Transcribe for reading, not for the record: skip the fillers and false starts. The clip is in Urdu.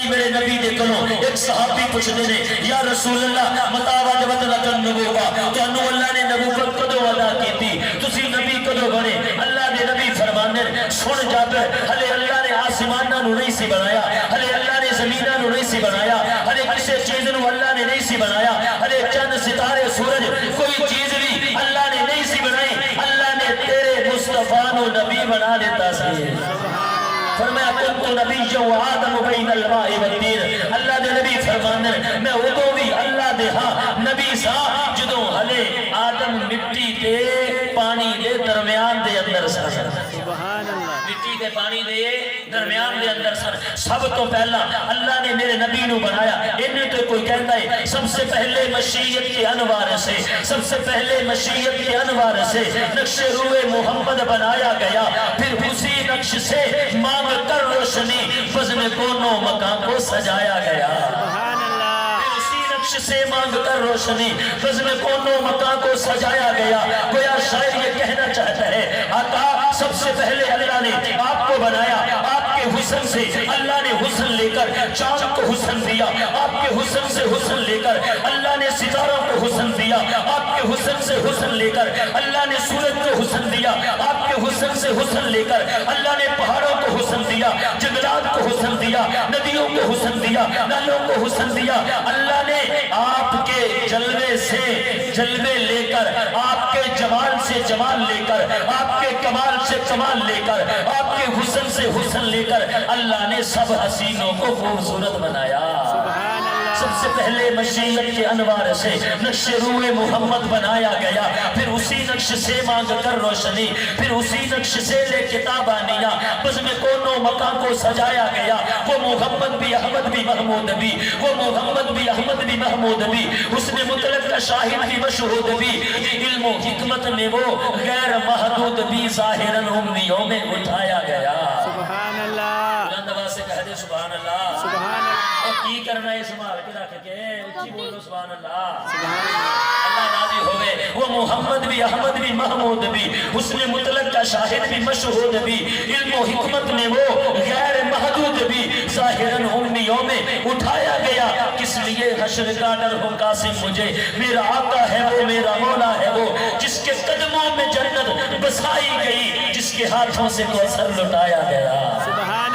میرے نبی دے کلوں ایک صحابی پوچھتے نے یا رسول اللہ متا وجبت لکن نبوہ تو انہوں اللہ نے نبوت کدو ادا کی تھی تسی نبی کدو بنے اللہ نے نبی فرمانے سن جابر ہلے اللہ نے آسمانہ نو نہیں سی بنایا ہلے اللہ نے زمینہ نو نہیں سی بنایا ہلے کسے چیز نو اللہ نے نہیں سی بنایا ہلے چند ستارے سورج کوئی چیز بھی اللہ نے نہیں سی بنائی اللہ نے تیرے مصطفیٰ نو نبی بنا دیتا سی فرمایا کنت نبی و آدم بین الماء والدین اللہ دے نبی فرمانے میں ادو بھی اللہ دے ہاں نبی سا جدوں ہلے آدم مٹی دے پانی دے درمیان دے اندر سر مٹی دے پانی دے درمیان دے اندر سر سب تو پہلا اللہ نے میرے نبی نو بنایا انہیں تو کوئی کہتا ہے سب سے پہلے مشیت کے انوار سے سب سے پہلے مشیت کے انوار سے نقش روح محمد بنایا گیا پھر اسی نقش سے مانگ کر روشنی وزن کونوں مکان کو سجایا گیا پھر اسی نقش سے مانگ کر روشنی وزن کونوں مکان کو سجایا گیا گویا شاعر یہ کہنا چاہتا ہے آقا سب سے پہلے اللہ نے آپ کو بنایا آپ کے حسن سے اللہ نے حسن لے کر چاند کو حسن دیا آپ کے حسن سے حسن لے کر اللہ نے ستاروں کو حسن دیا آپ کے حسن سے حسن لے کر اللہ نے سورج کو حسن دیا آپ کے حسن سے حسن لے کر اللہ نے پہاڑوں کو حسن دیا جنگلات کو حسن دیا ندیوں کو حسن دیا نالوں کو حسن دیا اللہ نے آپ کے جلوے سے جلوے لے کر آپ کے جمال سے جمال لے کر آپ کے کمال سے کمال لے کر آپ کے حسن سے حسن لے کر اللہ نے سب حسینوں کو خوبصورت بنایا سب سے پہلے مشیت کے انوار سے نقش روح محمد بنایا گیا پھر اسی نقش سے مانگ کر روشنی پھر اسی نقش سے لے کتابانیاں بزم کونوں مکان کو سجایا گیا وہ محمد بھی احمد بھی محمود بھی وہ محمد بھی احمد بھی محمود بھی حسن مطلق کا شاہد بھی مشہود بھی علم و حکمت میں وہ غیر محدود بھی ظاہراً امیوں میں اٹھایا گیا سبحان اللہ بلند آواز سے کہہ دے سبحان اللہ سبحان اللہ کی کرنا ہے سمال کے رکھ کے اچھی بولو سبحان اللہ اللہ راضی ہوئے وہ محمد بھی احمد بھی محمود بھی حسن مطلق کا شاہد بھی مشہود بھی علم و حکمت میں وہ غیر محدود بھی ظاہراً امیوں میں اٹھایا گیا کس لیے حشر کا ڈر ہو قاسم مجھے میرا آقا ہے وہ میرا مولا ہے وہ جس کے قدموں میں جنت بسائی گئی جس کے ہاتھوں سے کوثر لٹایا گیا سبحان